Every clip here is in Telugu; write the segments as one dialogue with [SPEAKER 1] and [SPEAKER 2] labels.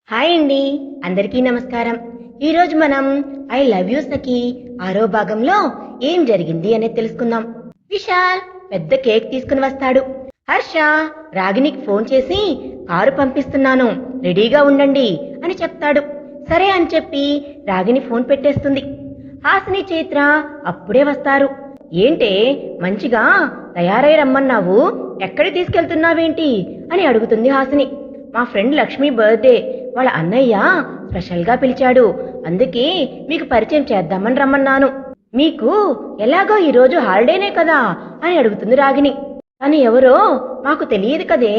[SPEAKER 1] హాయ్ అండి, అందరికీ నమస్కారం. ఈరోజు మనం ఐ లవ్ యూ సఖీ ఆరో భాగంలో ఏం జరిగింది అనేది తెలుసుకుందాం. విశాల్ పెద్ద కేక్ తీసుకుని వస్తాడు. హర్ష రాగినికి ఫోన్ చేసి కారు పంపిస్తున్నాను, రెడీగా ఉండండి అని చెప్తాడు. సరే అని చెప్పి రాగిని ఫోన్ పెట్టేస్తుంది. హాసిని చైత్ర అప్పుడే వస్తారు. ఏంటే మంచిగా తయారై రమ్మన్నావు, ఎక్కడికి తీసుకెళ్తున్నావేంటి అని అడుగుతుంది హాసిని. మా ఫ్రెండ్ లక్ష్మి బర్త్డే, వాళ్ళ అన్నయ్య స్పెషల్ గా పిలిచాడు, అందుకే మీకు పరిచయం చేద్దామని రమ్మన్నాను. మీకు ఎలాగో ఈరోజు హాలిడేనే కదా అని అడుగుతుంది రాగిని. తను ఎవరో మాకు తెలియదు కదే,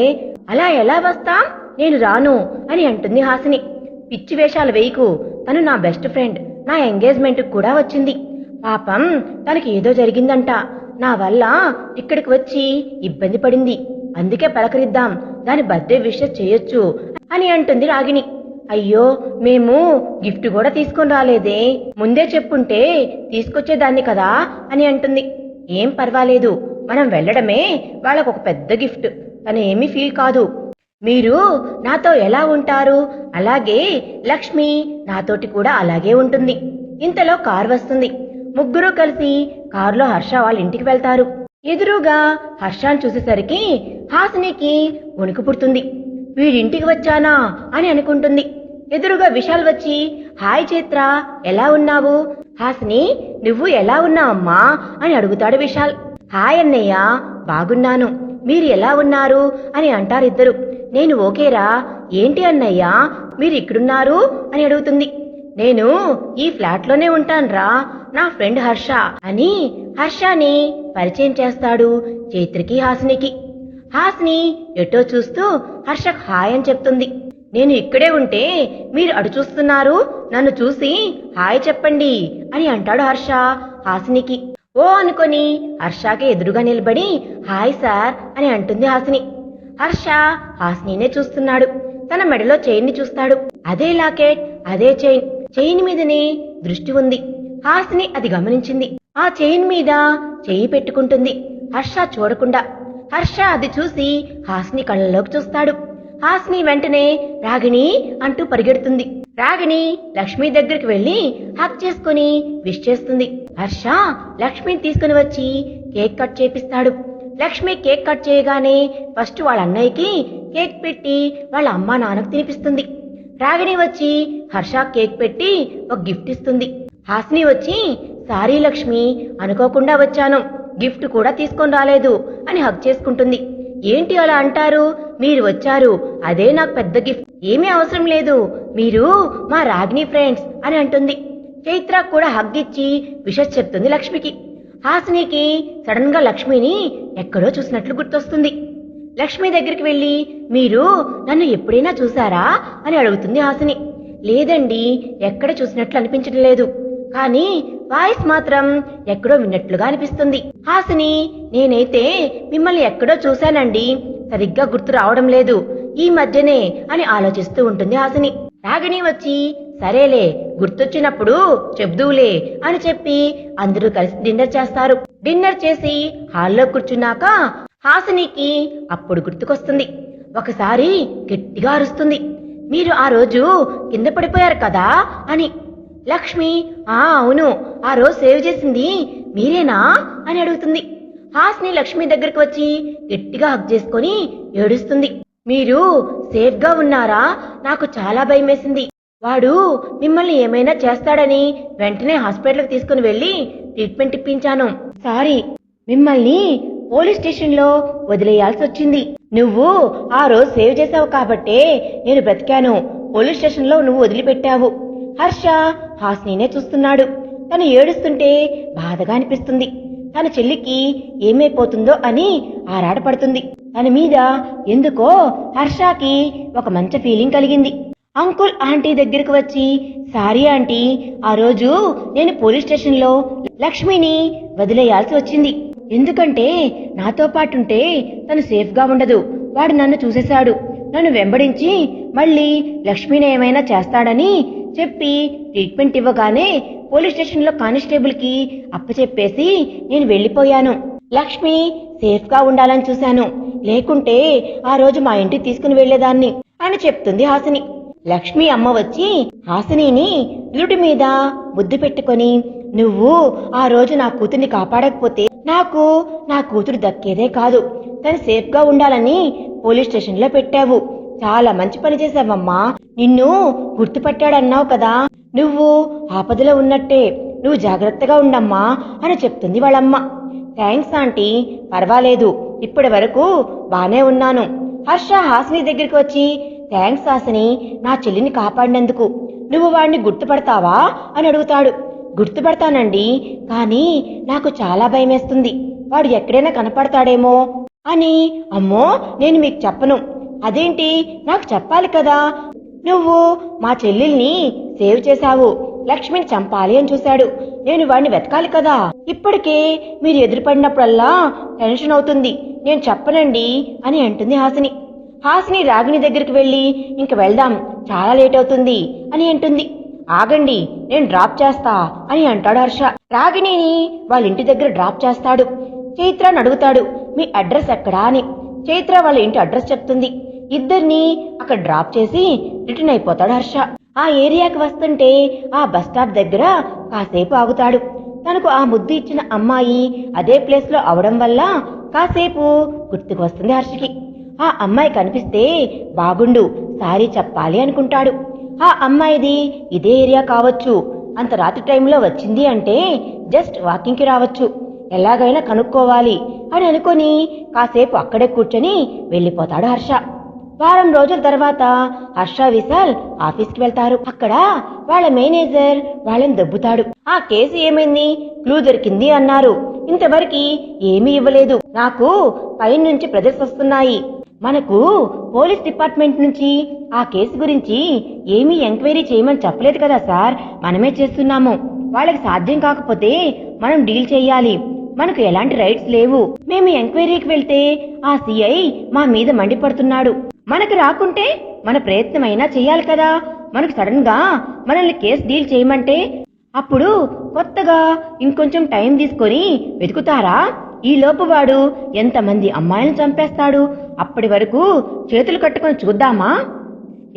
[SPEAKER 1] అలా ఎలా వస్తాం, నేను రాను అని అంటుంది హాసిని. పిచ్చి వేషాలు వేయకు, తను నా బెస్ట్ ఫ్రెండ్, నా ఎంగేజ్మెంట్ కూడా వచ్చింది. పాపం తనకి ఏదో జరిగిందంట, నా వల్ల ఇక్కడికి వచ్చి ఇబ్బంది పడింది, అందుకే పలకరిద్దాం, దాని బర్త్డే విషెస్ చేయొచ్చు అని అంటుంది రాగిని. అయ్యో, మేము గిఫ్ట్ కూడా తీసుకొని రాలేదే, ముందే చెప్పుంటే తీసుకొచ్చేదాన్ని కదా అని అంటుంది. ఏం పర్వాలేదు, మనం వెళ్ళడమే వాళ్ళకు ఒక పెద్ద గిఫ్ట్, తను ఏమీ ఫీల్ కాదు. మీరు నాతో ఎలా ఉంటారు అలాగే లక్ష్మి నాతోటి కూడా అలాగే ఉంటుంది. ఇంతలో కారు వస్తుంది. ముగ్గురు కలిసి కారులో హర్ష వాళ్ళ ఇంటికి వెళ్తారు. ఎదురుగా హర్షాన్ని చూసేసరికి హాసినికి వణుకు పుడుతుంది. వీడింటికి వచ్చానా అని అనుకుంటుంది. ఎదురుగా విశాల్ వచ్చి, హాయ్ చైత్ర, ఎలా ఉన్నావు? హాసిని, నువ్వు ఎలా ఉన్నావమ్మా అని అడుగుతాడు విశాల్. హాయ్ అన్నయ్య, బాగున్నాను, మీరు ఎలా ఉన్నారు అని అంటారిద్దరు. నేను ఓకేరా, ఏంటి అన్నయ్య మీరు ఇక్కడున్నారు అని అడుగుతుంది. నేను ఈ ఫ్లాట్లోనే ఉంటాన్రా, నా ఫ్రెండ్ హర్ష అని హర్షని పరిచయం చేస్తాడు చైత్రకి హాసినికి. హాసిని ఎటో చూస్తూ హర్షకు హాయ్ అని చెప్తుంది. నేను ఇక్కడే ఉంటే మీరు అటు చూస్తున్నారు, నన్ను చూసి హాయ్ చెప్పండి అని అంటాడు హర్ష హాసినికి. ఓ అనుకొని హర్షకి ఎదురుగా నిలబడి హాయ్ సార్ అని అంటుంది హాసిని. హర్ష హాసినినే చూస్తున్నాడు. తన మెడలో చైన్ని చూస్తాడు. అదే లాకెట్, అదే చైన్ మీదనే దృష్టి ఉంది. హాసిని అది గమనించింది. ఆ చైన్ మీద చెయ్యి పెట్టుకుంటుంది, హర్ష చూడకుండా. హర్ష అది చూసి హాసిని కళ్ళలోకి చూస్తాడు. హాసిని వెంటనే రాగిణి అంటూ పరిగెడుతుంది. రాగిణి లక్ష్మి దగ్గరికి వెళ్లి హక్ చేసుకుని విష్ చేస్తుంది. హర్ష లక్ష్మిని తీసుకుని వచ్చి కేక్ కట్ చేపిస్తాడు. లక్ష్మి కేక్ కట్ చేయగానే ఫస్ట్ వాళ్ళ అన్నయ్యకి కేక్ పెట్టి వాళ్ళ అమ్మా నాన్నకు తినిపిస్తుంది. రాగిణి వచ్చి హర్ష కేక్ పెట్టి ఒక గిఫ్ట్ ఇస్తుంది. హాసిని వచ్చి, సారీ లక్ష్మి, అనుకోకుండా వచ్చాను, గిఫ్ట్ కూడా తీసుకొని రాలేదు అని హగ్ చేసుకుంటుంది. ఏంటి అలా అంటారు, మీరు వచ్చారు అదే నాకు పెద్ద గిఫ్ట్, ఏమీ అవసరం లేదు, మీరు మా రాగిణి ఫ్రెండ్స్ అని అంటుంది. చైత్ర కూడా హగ్ ఇచ్చి విషెస్ చెప్తుంది లక్ష్మికి. హాసినికి సడన్ గా లక్ష్మిని ఎక్కడో చూసినట్లు గుర్తొస్తుంది. లక్ష్మి దగ్గరికి వెళ్లి, మీరు నన్ను ఎప్పుడైనా చూసారా అని అడుగుతుంది హాసిని. లేదండి, ఎక్కడ చూసినట్లు అనిపించడం లేదు, కానీ వాయిస్ మాత్రం ఎక్కడో విన్నట్లుగా అనిపిస్తుంది. హాసిని, నేనైతే మిమ్మల్ని ఎక్కడో చూశానండి, సరిగ్గా గుర్తు రావడం లేదు, ఈ మధ్యనే అని ఆలోచిస్తూ ఉంటుంది హాసిని. రాగిణి వచ్చి, సరేలే, గుర్తొచ్చినప్పుడు చెప్దూలే అని చెప్పి అందరూ కలిసి డిన్నర్ చేస్తారు. డిన్నర్ చేసి హాల్లో కూర్చున్నాక హాసినికి అప్పుడు గుర్తుకొస్తుంది. ఒకసారి గట్టిగా అరుస్తుంది, మీరు ఆ రోజు కింద పడిపోయారు కదా అని. లక్ష్మి, అవును, ఆ రోజు సేవ్ చేసింది మీరేనా అని అడుగుతుంది. హాసిని లక్ష్మి దగ్గరికి వచ్చి గట్టిగా హగ్ చేసుకుని ఏడుస్తుంది. మీరు సేఫ్ గా ఉన్నారా? నాకు చాలా భయం వేసింది, వాడు మిమ్మల్ని ఏమైనా చేస్తాడని వెంటనే హాస్పిటల్కి తీసుకుని వెళ్లి ట్రీట్మెంట్ ఇప్పించాను. సారీ, మిమ్మల్ని పోలీస్ స్టేషన్ లో వదిలేయాల్సి వచ్చింది. నువ్వు ఆ రోజు సేవ్ చేశావు కాబట్టే నేను బ్రతికాను, పోలీస్ స్టేషన్ లో నువ్వు వదిలిపెట్టావు. హర్ష హాసినినే చూస్తున్నాడు. తను ఏడుస్తుంటే బాధగా అనిపిస్తుంది. తన చెల్లికి ఏమైపోతుందో అని ఆరాటపడుతుంది. తన మీద ఎందుకో హర్షకి ఒక మంచి ఫీలింగ్ కలిగింది. అంకుల్ ఆంటీ దగ్గరికి వచ్చి, సారీ ఆంటీ, ఆ రోజు నేను పోలీస్ స్టేషన్ లో లక్ష్మిని వదిలేయాల్సి వచ్చింది, ఎందుకంటే నాతో పాటుంటే తను సేఫ్ గా ఉండదు, వాడు నన్ను చూసేశాడు, నన్ను వెంబడించి మళ్ళీ లక్ష్మిని ఏమైనా చేస్తాడని చెప్పి ట్రీట్మెంట్ ఇవ్వగానే పోలీస్ స్టేషన్ లో కానిస్టేబుల్ కి అప్పచెప్పేసి నేను వెళ్లిపోయాను. లక్ష్మి సేఫ్ గా ఉండాలని చూశాను, లేకుంటే ఆ రోజు మా ఇంటికి తీసుకుని వెళ్లేదాన్ని అని చెప్తుంది హాసిని. లక్ష్మి అమ్మ వచ్చి హాసినిని నుదుటి మీద ముద్దు పెట్టుకొని, నువ్వు ఆ రోజు నా కూతుర్ని కాపాడకపోతే నాకు నా కూతురు దక్కేదే కాదు, తను సేఫ్ గా ఉండాలని పోలీస్ స్టేషన్ లో పెట్టావు. చాలా మంచి పని చేశావమ్మా. నిన్ను గుర్తుపట్టాడన్నావు కదా, నువ్వు ఆపదలో ఉన్నట్టే, నువ్వు జాగ్రత్తగా ఉండమ్మా అని చెప్తుంది వాళ్ళమ్మ. థ్యాంక్స్ ఆంటీ, పర్వాలేదు, ఇప్పటి వరకు బానే ఉన్నాను. హర్ష హాసిని దగ్గరికి వచ్చి, థ్యాంక్స్ హాసిని, నా చెల్లిని కాపాడినందుకు. నువ్వు వాడిని గుర్తుపడతావా అని అడుగుతాడు. గుర్తుపడతానండి, కానీ నాకు చాలా భయమేస్తుంది, వాడు ఎక్కడైనా కనపడతాడేమో అని. అమ్మో, నేను మీకు చెప్పను. అదేంటి, నాకు చెప్పాలి కదా. నువ్వు మా చెల్లెల్ని సేవ్ చేశావు, లక్ష్మిని చంపాలి అని చూశాడు, నేను వాడిని వెతకాలి కదా. ఇప్పటికే మీరు ఎదురుపడినప్పుడల్లా టెన్షన్ అవుతుంది, నేను చెప్పనండి అని అంటుంది హాసిని. హాసిని రాగిణి దగ్గరికి వెళ్లి, ఇంక వెళ్దాం, చాలా లేట్ అవుతుంది అని అంటుంది. ఆగండి, నేను డ్రాప్ చేస్తా అని అంటాడు హర్ష. రాగిణిని వాళ్ళ ఇంటి దగ్గర డ్రాప్ చేస్తాడు. చైత్రని అడుగుతాడు, మీ అడ్రస్ ఎక్కడా అని. చైత్ర వాళ్ళ ఇంటి అడ్రస్ చెప్తుంది. ఇద్దరిని అక్కడ డ్రాప్ చేసి రిటర్న్ అయిపోతాడు హర్ష. ఆ ఏరియాకి వస్తుంటే ఆ బస్ స్టాప్ దగ్గర కాసేపు ఆగుతాడు. తనకు ఆ ముద్దు ఇచ్చిన అమ్మాయి అదే ప్లేస్ లో అవడం వల్ల కాసేపు గుర్తుకు వస్తుంది హర్షకి. ఆ అమ్మాయి కనిపిస్తే బాగుండు, సారీ చెప్పాలి అనుకుంటాడు. ఆ అమ్మాయిది ఇదే ఏరియా కావచ్చు, అంత రాత్రి టైంలో వచ్చింది అంటే జస్ట్ వాకింగ్కి రావచ్చు, ఎలాగైనా కనుక్కోవాలి అని అనుకుని కాసేపు అక్కడే కూర్చొని వెళ్ళిపోతాడు హర్ష. వారం రోజుల తర్వాత హర్ష విశాల్ ఆఫీస్కి వెళ్తారు. అక్కడ వాళ్ళ మేనేజర్ వాళ్ళని దొబ్బుతాడు. ఆ కేసు ఏమైంది, క్లూ దొరికింది అన్నారు, ఇంతవరకు ఏమీ ఇవ్వలేదు, నాకు పైనుంచి ప్రెజర్స్ వస్తున్నాయి, మనకు పోలీస్ డిపార్ట్మెంట్ నుంచి ఆ కేసు గురించి ఏమీ ఎంక్వైరీ చేయమని చెప్పలేదు కదా సార్, మనమే చేస్తున్నాము, వాళ్ళకి సాధ్యం కాకపోతే మనం డీల్ చేయాలి, మనకు ఎలాంటి రైట్స్ లేవు, మేము ఎంక్వైరీకి వెళ్తే ఆ సిఐ మా మీద మండిపడుతున్నాడు, మనకు రాకుంటే మన ప్రయత్నమైనా చెయ్యాలి కదా, మనకు సడన్ గా మనల్ని కేసు డీల్ చేయమంటే అప్పుడు కొత్తగా ఇంకొంచెం టైం తీసుకొని వెతుకుతారా, ఈ లోపు వాడు ఎంతమంది అమ్మాయిలను చంపేస్తాడు, అప్పటి వరకు చేతులు కట్టుకొని చూద్దామా,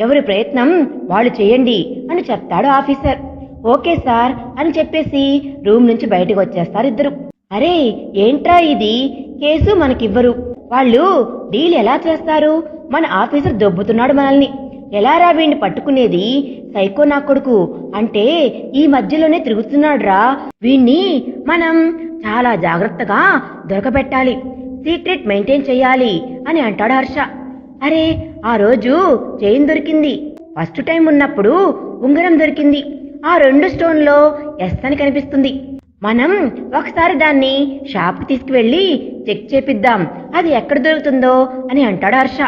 [SPEAKER 1] ఎవరి ప్రయత్నం వాళ్ళు చేయండి అని చెప్తాడు ఆఫీసర్. ఓకే సార్ అని చెప్పేసి రూమ్ నుంచి బయటకు వచ్చేస్తారు ఇద్దరు. అరే ఏంట్రా ఇది, కేసు మనకివ్వరు, వాళ్ళు డీల్ ఎలా చేస్తారు, మన ఆఫీసర్ దొబ్బుతున్నాడు మనల్ని, ఎలారా వీణ్ణి పట్టుకునేది, సైకో నా కొడుకు అంటే ఈ మధ్యలోనే తిరుగుతున్నాడురా, వీణ్ణి మనం చాలా జాగ్రత్తగా దొరకబెట్టాలి, సీక్రెట్ మెయింటైన్ చెయ్యాలి అని అంటాడు హర్ష. అరే ఆ రోజు చైన్ దొరికింది, ఫస్ట్ టైం ఉన్నప్పుడు ఉంగరం దొరికింది, ఆ 2 స్టోన్లో ఎస్ అని కనిపిస్తుంది, మనం ఒకసారి దాన్ని షాప్కి తీసుకువెళ్లి చెక్ చేపిద్దాం, అది ఎక్కడ దొరుకుతుందో అని అంటాడు హర్ష.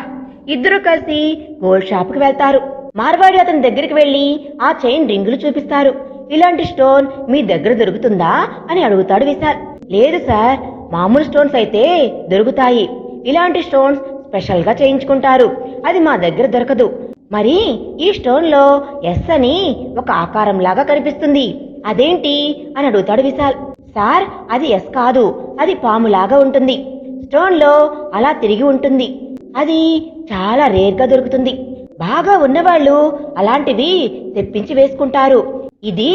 [SPEAKER 1] ఇద్దరు కలిసి గోల్డ్ షాప్కి వెళ్తారు. మార్వాడి అతని దగ్గరికి వెళ్లి ఆ చైన్ రింగులు చూపిస్తారు. ఇలాంటి స్టోన్ మీ దగ్గర దొరుకుతుందా అని అడుగుతాడు విశాల్. లేదు సార్, మామూలు స్టోన్స్ అయితే దొరుకుతాయి, ఇలాంటి స్టోన్స్ స్పెషల్ గా చేయించుకుంటారు, అది మా దగ్గర దొరకదు. మరి ఈ స్టోన్ లో ఎస్ అని ఒక ఆకారం లాగా కనిపిస్తుంది, అదేంటి అని అడుగుతాడు విశాల్. సార్ అది ఎస్ కాదు, అది పాములాగా ఉంటుంది, స్టోన్ లో అలా తిరిగి ఉంటుంది, అది చాలా రేర్ గా దొరుకుతుంది, బాగా ఉన్నవాళ్లు అలాంటివి తెప్పించి వేసుకుంటారు, ఇది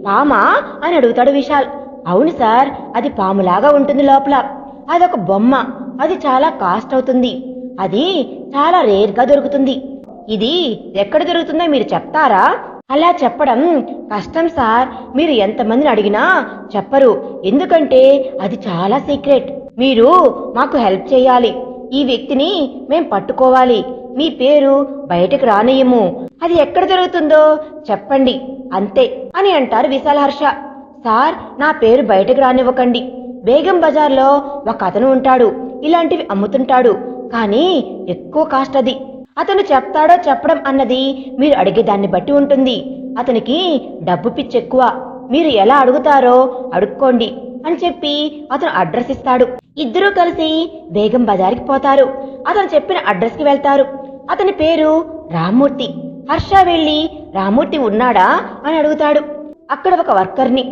[SPEAKER 1] పామా అని అడుగుతాడు విశాల్. అవును సార్, అది పాములాగా ఉంటుంది లోపల, అదొక బొమ్మ, అది చాలా కాస్ట్ అవుతుంది, అది చాలా రేర్ గా దొరుకుతుంది, ఇది ఎక్కడ దొరుకుతుందో మీరు చెప్తారా? అలా చెప్పడం కష్టం సార్, మీరు ఎంతమందిని అడిగినా చెప్పరు, ఎందుకంటే అది చాలా సీక్రెట్, మీరు మాకు హెల్ప్ చేయాలి, ఈ వ్యక్తిని మేం పట్టుకోవాలి, మీ పేరు బయటకు రానియము, అది ఎక్కడ దొరుకుతుందో చెప్పండి అంతే అని అంటారు విశాల్ హర్ష. సార్ నా పేరు బయటకు రానివ్వకండి, బేగం బజార్లో ఒక అతను ఉంటాడు, ఇలాంటివి అమ్ముతుంటాడు, కానీ ఎక్కువ కాస్ట్, అది అతను చెప్తాడో చెప్పడం అన్నది మీరు అడిగేదాన్ని బట్టి ఉంటుంది, అతనికి డబ్బు పిచ్చి ఎక్కువ, మీరు ఎలా అడుగుతారో అడుక్కోండి అని చెప్పి అతను అడ్రస్ ఇస్తాడు. ఇద్దరూ కలిసి బేగం బజార్కి పోతారు. అతను చెప్పిన అడ్రస్ కి వెళ్తారు. అతని పేరు రామ్మూర్తి. హర్ష వెళ్లి రామ్మూర్తి ఉన్నాడా అని అడుగుతాడు. అక్కడ ఒక వర్కర్ని,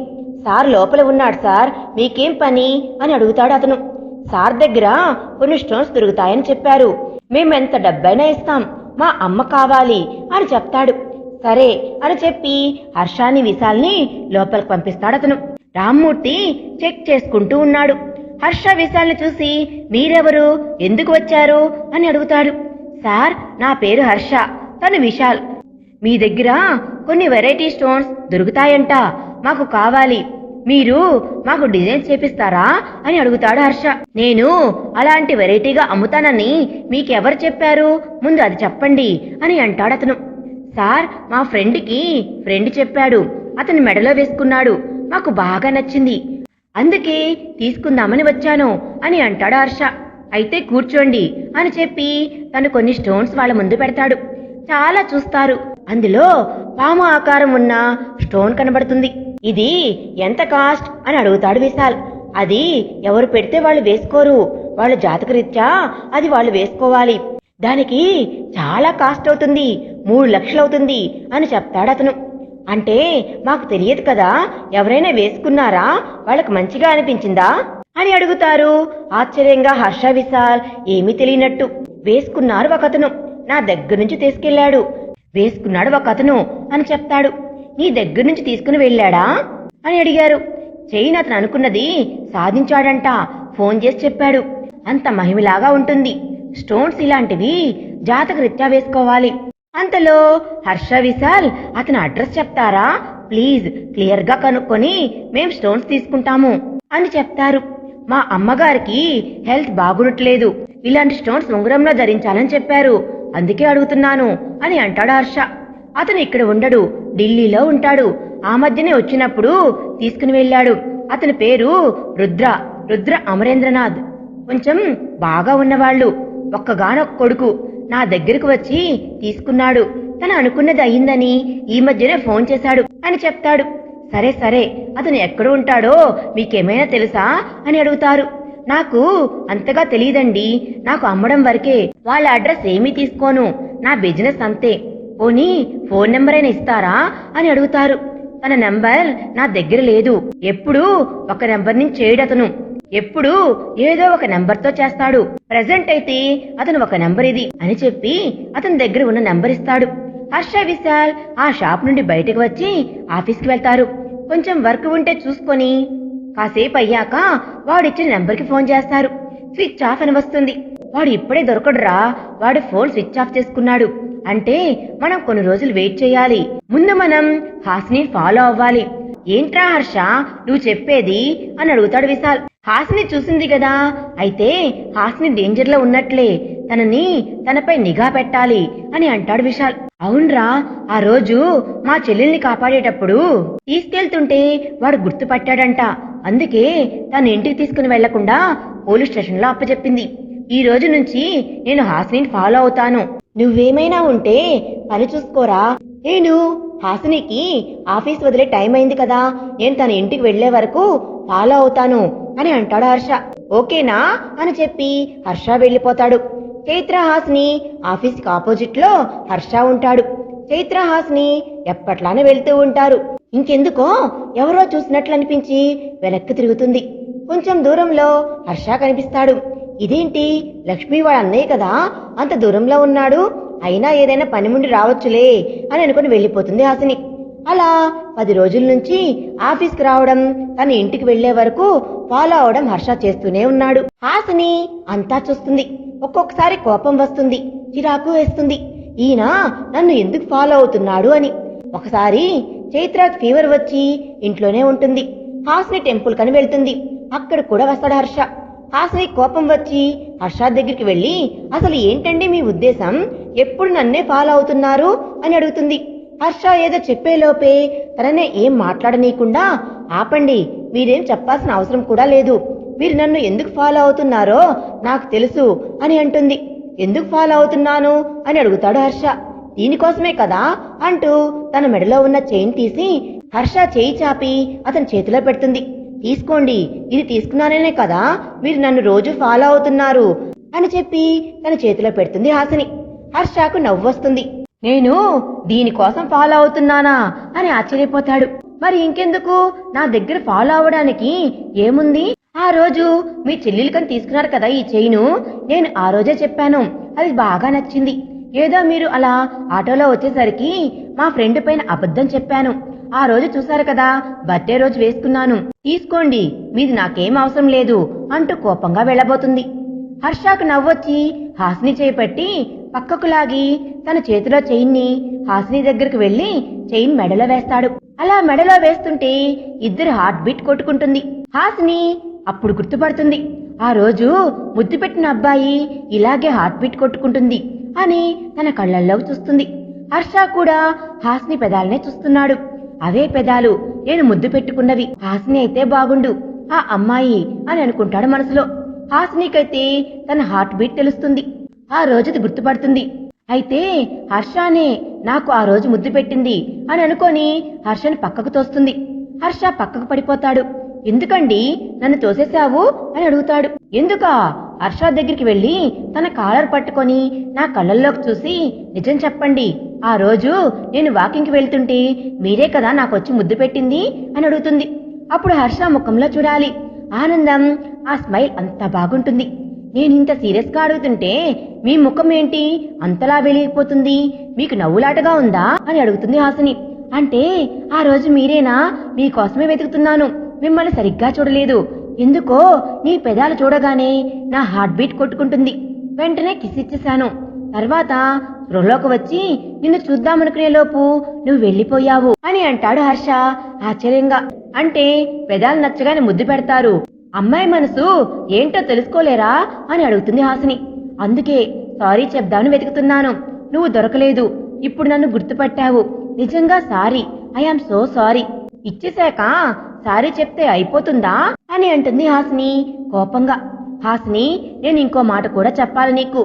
[SPEAKER 1] సార్ లోపల ఉన్నాడు సార్, మీకేం పని అని అడుగుతాడు అతను. సార్ దగ్గర కొన్ని స్టోన్స్ దొరుకుతాయని చెప్పారు, మేమెంత డబ్బైనా ఇస్తాం, మా అమ్మ కావాలి అని చెప్తాడు. సరే అని చెప్పి హర్షాని విశాల్ని లోపలికి పంపిస్తాడు అతను. రామ్మూర్తి చెక్ చేసుకుంటూ ఉన్నాడు. హర్ష విశాల్ని చూసి మీరెవరు, ఎందుకు వచ్చారు అని అడుగుతాడు. సార్, నా పేరు హర్ష, తను విశాల్. మీ దగ్గర కొన్ని వెరైటీ స్టోన్స్ దొరుకుతాయంట, మాకు కావాలి. మీరు మాకు డిజైన్ చేపిస్తారా అని అడుగుతాడు హర్ష. నేను అలాంటి వెరైటీగా అమ్ముతానని మీకెవరు చెప్పారు, ముందు అది చెప్పండి అని అంటాడు అతను. సార్, మా ఫ్రెండ్ చెప్పాడు, అతని మెడలో వేసుకున్నాడు, మాకు బాగా నచ్చింది, అందుకే తీసుకుందామని వచ్చాను అని అంటాడు హర్ష. అయితే కూర్చోండి అని చెప్పి తను కొన్ని స్టోన్స్ వాళ్ళ ముందు పెడతాడు. చాలా చూస్తారు. అందులో పాము ఆకారం ఉన్న స్టోన్ కనబడుతుంది. ఇది ఎంత కాస్ట్ అని అడుగుతాడు విశాల్. అది ఎవరు పెడితే వాళ్ళు వేసుకోరు, వాళ్ళ జాతకరీత్యా అది వాళ్ళు వేసుకోవాలి. దానికి చాలా కాస్ట్ అవుతుంది, 3 లక్షలు అవుతుంది అని చెప్తాడు అతను. అంటే మాకు తెలియదు కదా, ఎవరైనా వేసుకున్నారా, వాళ్ళకి మంచిగా అనిపించిందా అని అడుగుతారు. ఆశ్చర్యంగా హర్ష విశాల్ ఏమీ తెలియనట్టు. వేసుకున్నారు ఒకతను, నా దగ్గర నుంచి తీసుకెళ్లాడు. వేసుకున్నాడు ఒకతను అని చెప్తాడు. నీ దగ్గర నుంచి తీసుకుని వెళ్ళాడా అని అడిగారు. చైన్ అతను అనుకున్నది సాధించాడంట, ఫోన్ చేసి చెప్పాడు. అంత మహిమలాగా ఉంటుంది. స్టోన్స్ ఇలాంటివి జాతకరీత్యా వేసుకోవాలి. అంతలో హర్ష విశాల్ అతని అడ్రస్ చెప్తారా ప్లీజ్, క్లియర్ గా కనుక్కొని మేం స్టోన్స్ తీసుకుంటాము అని చెప్తారు. మా అమ్మగారికి హెల్త్ బాగుండట్లేదు, ఇలాంటి స్టోన్స్ ఉంగరంలో ధరించాలని చెప్పారు, అందుకే అడుగుతున్నాను అని అంటాడు హర్ష. అతను ఇక్కడ ఉండడు, ఢిల్లీలో ఉంటాడు. ఆ మధ్యనే వచ్చినప్పుడు తీసుకుని వెళ్ళాడు. అతని పేరు రుద్ర అమరేంద్రనాథ్. కొంచెం బాగా ఉన్నవాళ్లు, ఒక్కగానొక్క కొడుకు. నా దగ్గరకు వచ్చి తీసుకున్నాడు. తను అనుకున్నది అయిందని ఈ మధ్యనే ఫోన్ చేశాడు అని చెప్తాడు. సరే సరే, అతను ఎక్కడ ఉంటాడో మీకేమైనా తెలుసా అని అడుగుతారు. నాకు అంతగా తెలియదండి, నాకు అమ్మడం వరకే, వాళ్ళ అడ్రస్ ఏమీ తీసుకోను, నా బిజినెస్ అంతే. పోనీ ఫోన్ నెంబర్ అయినా ఇస్తారా అని అడుగుతారు. తన నెంబర్ నా దగ్గర లేదు, ఎప్పుడూ ఒక నెంబర్ నుంచి చేయడతను, ఎప్పుడూ ఏదో ఒక నెంబర్తో చేస్తాడు. ప్రెజెంట్ అయితే అతను ఒక నెంబర్ ఇది అని చెప్పి అతని దగ్గర ఉన్న నెంబర్ ఇస్తాడు. హర్ష విశాల్ ఆ షాప్ నుండి బయటకు వచ్చి ఆఫీస్కి వెళ్తారు. కొంచెం వర్క్ ఉంటే చూసుకొని కాసేపు అయ్యాక వాడిచ్చిన నెంబర్కి ఫోన్ చేస్తారు. స్విచ్ ఆఫ్ అని వస్తుంది. వాడు ఇప్పుడే దొరకడురా, వాడి ఫోన్ స్విచ్ ఆఫ్ చేసుకున్నాడు. అంటే మనం కొన్ని రోజులు వెయిట్ చేయాలి, ముందు మనం హాసిని ఫాలో అవ్వాలి. ఏంట్రా హర్ష నువ్వు చెప్పేది అని అడుగుతాడు విశాల్. హాసిని చూసింది కదా, అయితే హాసిని డేంజర్ లో ఉన్నట్లే, తనపై నిఘా పెట్టాలి అని అంటాడు విశాల్. అవునరా, ఆ రోజు మా చెల్లెల్ని కాపాడేటప్పుడు తీసుకెళ్తుంటే వాడు గుర్తుపట్టాడంట, అందుకే తన ఇంటికి తీసుకుని వెళ్లకుండా పోలీస్ స్టేషన్ లో అప్పచెప్పింది. ఈ రోజు నుంచి నేను హాసిని ఫాలో అవుతాను, నువ్వేమైనా ఉంటే పని చూసుకోరా. నేను హాసినికి ఆఫీస్ వదిలే టైం అయింది కదా, నేను తన ఇంటికి వెళ్లే వరకు ఫాలో అవుతాను అని అంటాడు హర్ష. ఓకేనా అని చెప్పి హర్ష వెళ్లిపోతాడు. చైత్ర హాసిని ఆఫీస్కి ఆపోజిట్ లో హర్ష ఉంటాడు. చైత్ర హాసిని ఎప్పట్లానే వెళ్తూ ఉంటారు. ఇంకెందుకో ఎవరో చూసినట్లు అనిపించి వెనక్కి తిరుగుతుంది. కొంచెం దూరంలో హర్ష కనిపిస్తాడు. ఇదేంటి, లక్ష్మి వాళ్ళ అన్నయ్య కదా, అంత దూరంలో ఉన్నాడు, అయినా ఏదైనా పని ముండి రావచ్చులే అని అనుకుని వెళ్లిపోతుంది హాసిని. అలా 10 రోజుల నుంచి ఆఫీస్కి రావడం, తన ఇంటికి వెళ్లే వరకు ఫాలో అవడం హర్ష చేస్తూనే ఉన్నాడు. హాసిని అంతా చూస్తుంది. ఒక్కొక్కసారి కోపం వస్తుంది, చిరాకు వేస్తుంది, ఈయన నన్ను ఎందుకు ఫాలో అవుతున్నాడు అని. ఒకసారి చైత్రాకి ఫీవర్ వచ్చి ఇంట్లోనే ఉంటుంది. హాసిని టెంపుల్ కని వెళ్తుంది. అక్కడ కూడా వస్తాడు హర్ష. హాసిని కోపం వచ్చి హర్ష దగ్గరికి వెళ్లి, అసలు ఏంటండి మీ ఉద్దేశం, ఎప్పుడు నన్నే ఫాలో అవుతున్నారు అని అడుగుతుంది. హర్ష ఏదో చెప్పేలోపే తననే ఏం మాట్లాడనీయకుండా, ఆపండి, మీరేం చెప్పాల్సిన అవసరం కూడా లేదు, మీరు నన్ను ఎందుకు ఫాలో అవుతున్నారో నాకు తెలుసు అని అంటుంది. ఎందుకు ఫాలో అవుతున్నాను అని అడుగుతాడు హర్ష. దీనికోసమే కదా అంటూ తన మెడలో ఉన్న చైన్ తీసి హర్ష చేయి చాపి అతని చేతిలో పెడుతుంది. తీసుకోండి, ఇది తీసుకున్నానే కదా మీరు నన్ను రోజు ఫాలో అవుతున్నారు అని చెప్పి తన చేతిలో పెడుతుంది హాసిని. హర్షకు నవ్వొస్తుంది. నేను దీనికోసం ఫాలో అవుతున్నానా అని ఆశ్చర్యపోతాడు. మరి ఇంకెందుకు, నా దగ్గర ఫాలో అవడానికి ఏముంది, ఆ రోజు మీ చెల్లెలికని తీసుకున్నారు కదా ఈ చైను, నేను ఆ రోజే చెప్పాను, అది బాగా నచ్చింది, ఏదో మీరు అలా ఆటోలో వచ్చేసరికి మా ఫ్రెండ్ పైన అబద్ధం చెప్పాను. ఆ రోజు చూశారు కదా, బర్త్డే రోజు వేసుకున్నాను, తీసుకోండి, మీది నాకేం అవసరం లేదు అంటూ కోపంగా వెళ్ళబోతుంది. హర్షకు నవ్వొచ్చి హాసిని చేపట్టి పక్కకు లాగి తన చేతిలో చైన్ని హాసిని దగ్గరకు వెళ్లి చైన్ మెడలో వేస్తాడు. అలా మెడలో వేస్తుంటే ఇద్దరు హార్ట్ బీట్ కొట్టుకుంటుంది. హాసిని అప్పుడు గుర్తుపడుతుంది, ఆ రోజు ముద్దు పెట్టిన అబ్బాయి ఇలాగే హార్ట్ బీట్ కొట్టుకుంటుంది అని తన కళ్ళల్లోకి చూస్తుంది. హర్ష కూడా హాసిని పెదాలనే చూస్తున్నాడు. అవే పెదాలు నేను ముద్దు పెట్టుకున్నవి, హాసిని అయితే బాగుండు ఆ అమ్మాయి అని అనుకుంటాడు మనసులో. హాసినికైతే తన హార్ట్ బీట్ తెలుస్తుంది. ఆ రోజుది గుర్తుపడుతుంది. అయితే హర్షనే నాకు ఆ రోజు ముద్దు పెట్టింది అని అనుకొని హర్షని పక్కకు తోస్తుంది. హర్ష పక్కకు పడిపోతాడు. ఎందుకండి నన్ను తోసేశావు అని అడుగుతాడు. ఎందుకా? హర్ష దగ్గరికి వెళ్లి తన కాలర్ పట్టుకొని నా కళ్ళల్లోకి చూసి నిజం చెప్పండి, ఆ రోజు నేను వాకింగ్కి వెళ్తుంటే మీరే కదా నాకొచ్చి ముద్దు పెట్టింది అని అడుగుతుంది. అప్పుడు హర్ష ముఖంలో చూడాలి ఆనందం, ఆ స్మైల్ అంత బాగుంటుంది. నేనింత సీరియస్ గా అడుగుతుంటే మీ ముఖం ఏంటి అంతలా వెలిగిపోతుంది, మీకు నవ్వులాటగా ఉందా అని అడుగుతుంది హాసిని. అంటే ఆ రోజు మీరేనా, మీకోసమే వెతుకుతున్నాను, మిమ్మల్ని సరిగ్గా చూడలేదు, ఎందుకో నీ పెదాలు చూడగానే నా హార్ట్ బీట్ కొట్టుకుంటుంది, వెంటనే కిస్ ఇచ్చేశాను, తర్వాత స్పృహలోకి వచ్చి నిన్ను చూద్దామనుకునే లోపు నువ్వు వెళ్ళిపోయావు అని అంటాడు హర్ష ఆశ్చర్యంగా. అంటే పెదాలు నచ్చగానే ముద్దు పెడతారు, అమ్మాయి మనసు ఏంటో తెలుసుకోలేరా అని అడుగుతుంది హాసిని. అందుకే సారీ చెప్దామని వెతుకుతున్నాను, నువ్వు దొరకలేదు, ఇప్పుడు నన్ను గుర్తుపట్టావు, నిజంగా సారీ, ఐఆమ్ సో సారీ. ఇచ్చేశాక సారీ చెప్తే అయిపోతుందా అని అంటుంది హాసిని కోపంగా. హాసిని, నేను ఇంకో మాట కూడా చెప్పాలి నీకు.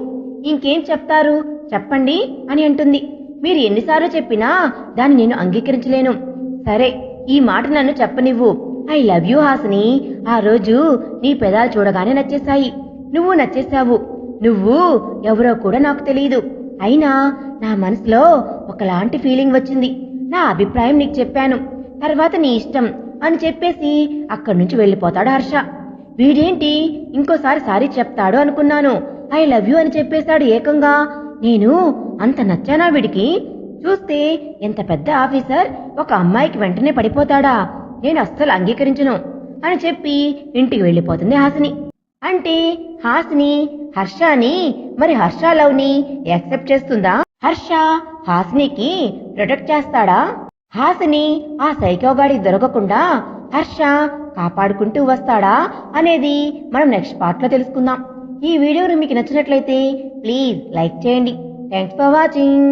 [SPEAKER 1] ఇంకేం చెప్తారు చెప్పండి అని అంటుంది. మీరు ఎన్నిసార్లు చెప్పినా దాన్ని నేను అంగీకరించలేను. సరే, ఈ మాట నన్ను చెప్పనివ్వు. I love you Hasini. ఆ రోజు నీ పెదాలు చూడగానే నచ్చేశాయి, నువ్వు నచ్చేశావు. నువ్వు ఎవరో కూడా నాకు తెలియదు, అయినా నా మనసులో ఒకలాంటి ఫీలింగ్ వచ్చింది, నా అభిప్రాయం నీకు చెప్పాను, తర్వాత నీ ఇష్టం అని చెప్పేసి అక్కడి నుంచి వెళ్ళిపోతాడు హర్ష. వీడేంటి ఇంకోసారి సారీ చెప్తాడు అనుకున్నాను, ఐ లవ్ యూ అని చెప్పేశాడు ఏకంగా. నేను అంత నచ్చానా వీడికి? చూస్తే ఎంత పెద్ద ఆఫీసర్ ఒక అమ్మాయికి వెంటనే పడిపోతాడా? నేను అస్సలు అంగీకరించను అని చెప్పి ఇంటికి వెళ్ళిపోతుంది హాసిని. అంటే హాసిని హర్షని, మరి హర్ష లవ్ ని యాక్సెప్ట్ చేస్తుందా? హర్ష హాసినికి ప్రొటెక్ట్ చేస్తాడా? హాసిని ఆ సైకోగాడికి దొరకకుండా హర్ష కాపాడుకుంటూ వస్తాడా అనేది మనం నెక్స్ట్ పార్ట్ లో తెలుసుకుందాం. ఈ వీడియో మీకు నచ్చినట్లయితే ప్లీజ్ లైక్ చేయండి. Thanks for watching.